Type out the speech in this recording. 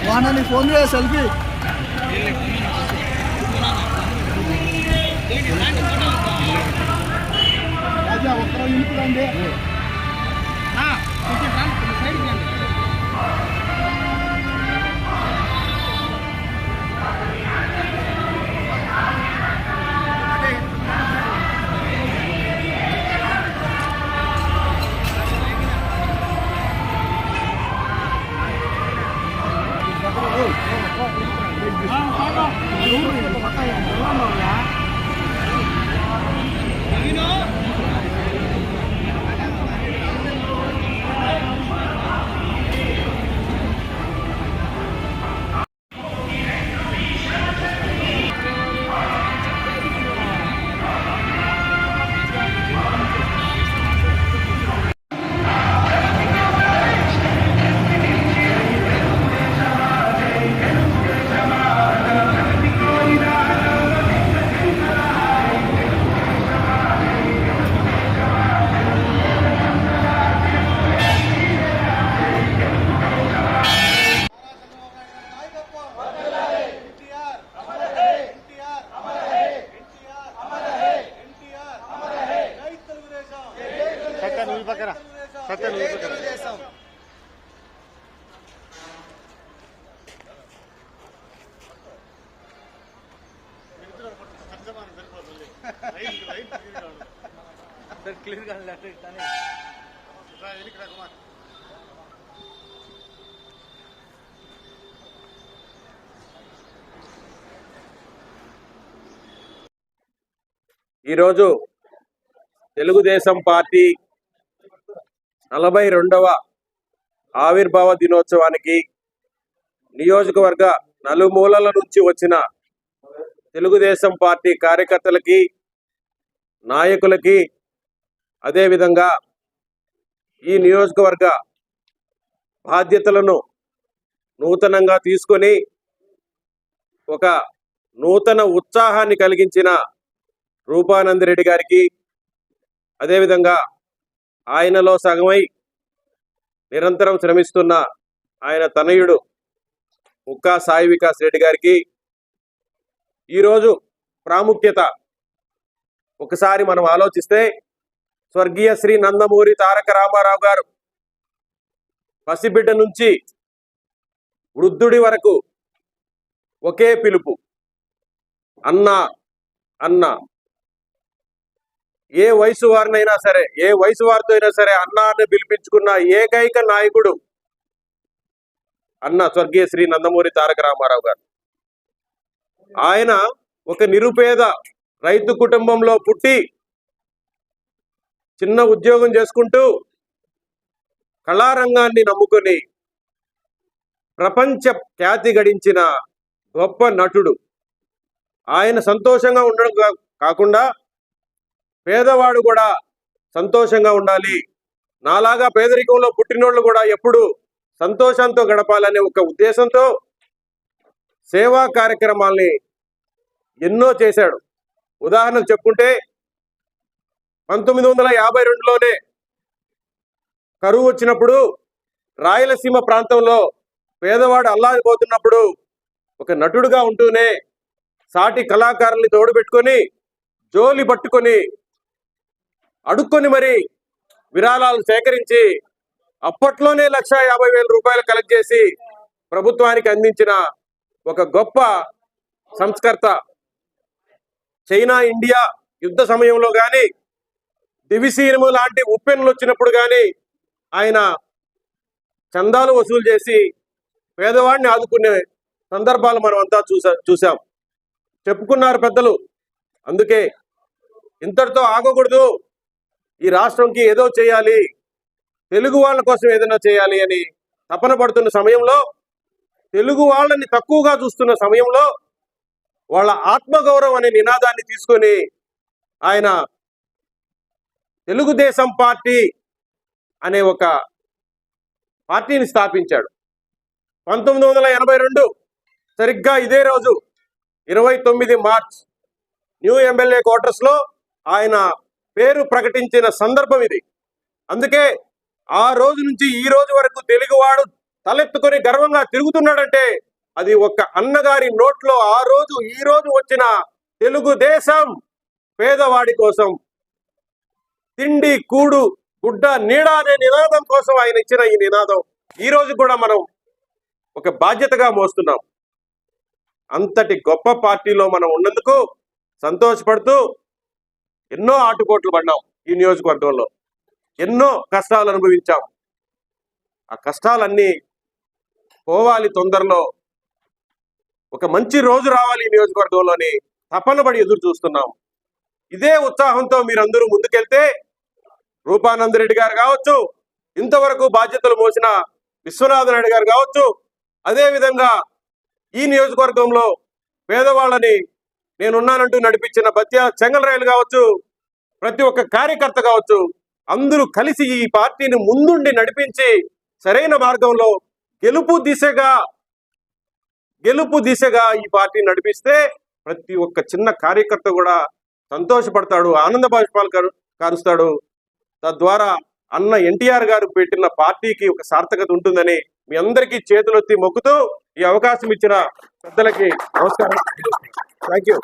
వానని phone చేయ selfie రాజా ఒక్కరో ఇంపుదండి ఈరోజు Telugu Desam party 42వ ఆవిర్భావ దినోత్సవానికి నియోజకవర్గ నలుమూలల నుంచి వచ్చిన తెలుగుదేశం పార్టీ కార్యకర్తలకి, నాయకులకి, అదేవిధంగా ఈ నియోజకవర్గ బాధ్యతలను నూతనంగా తీసుకొని ఒక నూతన ఉత్సాహాన్ని కలిగించిన రూపానందిరెడ్డి గారికి, అదేవిధంగా ఆయనలో సగమై నిరంతరం శ్రమిస్తున్న ఆయన తనయుడు ముక్కా సాయి వికాస్ రెడ్డి గారికి ఈరోజు ప్రాముఖ్యత ఒకసారి మనం ఆలోచిస్తే, స్వర్గీయ శ్రీ నందమూరి తారక రామారావు గారు పసిబిడ్డ నుంచి వృద్ధుడి వరకు ఒకే పిలుపు, అన్నా అన్నా. ఏ వయసు వారినైనా సరే, ఏ వయసు వారితో అయినా సరే అన్నా అని పిలిపించుకున్న ఏకైక నాయకుడు అన్న స్వర్గీయ శ్రీ నందమూరి తారక రామారావు గారు. ఆయన ఒక నిరుపేద రైతు కుటుంబంలో పుట్టి చిన్న ఉద్యోగం చేసుకుంటూ కళారంగాన్ని నమ్ముకొని ప్రపంచ ఖ్యాతి గడించిన గొప్ప నటుడు. ఆయన సంతోషంగా ఉండడం కాకుండా పేదవాడు కూడా సంతోషంగా ఉండాలి, నాలాగా పేదరికంలో పుట్టినోళ్ళు కూడా ఎప్పుడు సంతోషంతో గడపాలనే ఒక ఉద్దేశంతో సేవా కార్యక్రమాల్ని ఎన్నో చేశాడు. ఉదాహరణకు చెప్పుకుంటే 1952లోనే కరువు వచ్చినప్పుడు రాయలసీమ ప్రాంతంలో పేదవాడు అల్లాడిపోతున్నప్పుడు ఒక నటుడుగా ఉంటూనే సాటి కళాకారుల్ని తోడుపెట్టుకొని జోలి పట్టుకొని అడుక్కొని మరి విరాళాలు సేకరించి అప్పట్లోనే 1,50,000 రూపాయలు కలెక్ట్ చేసి ప్రభుత్వానికి అందించిన ఒక గొప్ప సంస్కర్త. చైనా ఇండియా యుద్ధ సమయంలో కానీ దివిసీనము లాంటి ఉప్పెన్లు వచ్చినప్పుడు కానీ ఆయన చందాలు వసూలు చేసి పేదవాడిని ఆదుకునే సందర్భాలు మనం అంతా చూసాం, చెప్పుకున్నారు పెద్దలు. అందుకే ఇంతటితో ఆగకూడదు, ఈ రాష్ట్రంకి ఏదో చేయాలి, తెలుగు వాళ్ళ కోసం ఏదైనా చేయాలి అని తపన పడుతున్న సమయంలో, తెలుగు వాళ్ళని తక్కువగా చూస్తున్న సమయంలో వాళ్ళ ఆత్మగౌరవం అనే నినాదాన్ని తీసుకొని ఆయన తెలుగుదేశం పార్టీ అనే ఒక పార్టీని స్థాపించాడు. 1982 సరిగ్గా ఇదే రోజు 29 మార్చ్ న్యూ ఎమ్మెల్యే క్వార్టర్స్లో ఆయన పేరు ప్రకటించిన సందర్భం ఇది. అందుకే ఆ రోజు నుంచి ఈ రోజు వరకు తెలుగువాడు తలెత్తుకొని గర్వంగా తిరుగుతున్నాడంటే అది ఒక అన్నగారి నోట్లో ఆ రోజు ఈ రోజు వచ్చిన తెలుగుదేశం పేదవాడి కోసం, తిండి కూడు గుడ్డ నీడ అనే నినాదం కోసం ఆయన ఇచ్చిన ఈ నినాదం ఈ రోజు కూడా మనం ఒక బాధ్యతగా మోస్తున్నాం. అంతటి గొప్ప పార్టీలో మనం ఉన్నందుకు సంతోషపడుతూ ఎన్నో ఆటుపోట్లు పడ్డాం. ఈ నియోజకవర్గంలో ఎన్నో కష్టాలు అనుభవించాం. ఆ కష్టాలన్నీ పోవాలి, తొందరలో ఒక మంచి రోజు రావాలి ఈ నియోజకవర్గంలోని తపన పడి ఎదురు చూస్తున్నాం. ఇదే ఉత్సాహంతో మీరందరూ ముందుకెళ్తే రూపానందరెడ్డి గారు కావచ్చు, ఇంతవరకు బాధ్యతలు మోసిన విశ్వనాథ నాయుడు గారు కావచ్చు, అదేవిధంగా ఈ నియోజకవర్గంలో పేదవాళ్ళని నేనున్నానంటూ నడిపించిన బత్య చెంగలరాయలు కావచ్చు, ప్రతి ఒక్క కార్యకర్త కావచ్చు, అందరూ కలిసి ఈ పార్టీని ముందుండి నడిపించి సరైన మార్గంలో గెలుపు దిశగా ఈ పార్టీ నడిపిస్తే ప్రతి ఒక్క చిన్న కార్యకర్త కూడా సంతోషపడతాడు, ఆనంద బాష్పాలు కారుస్తాడు. తద్వారా అన్న ఎన్టీఆర్ గారు పెట్టిన పార్టీకి ఒక సార్థకత ఉంటుందని మీ అందరికీ చేతులెత్తి మొక్కుతూ ఈ అవకాశం ఇచ్చిన పెద్దలకి నమస్కారం. Thank you.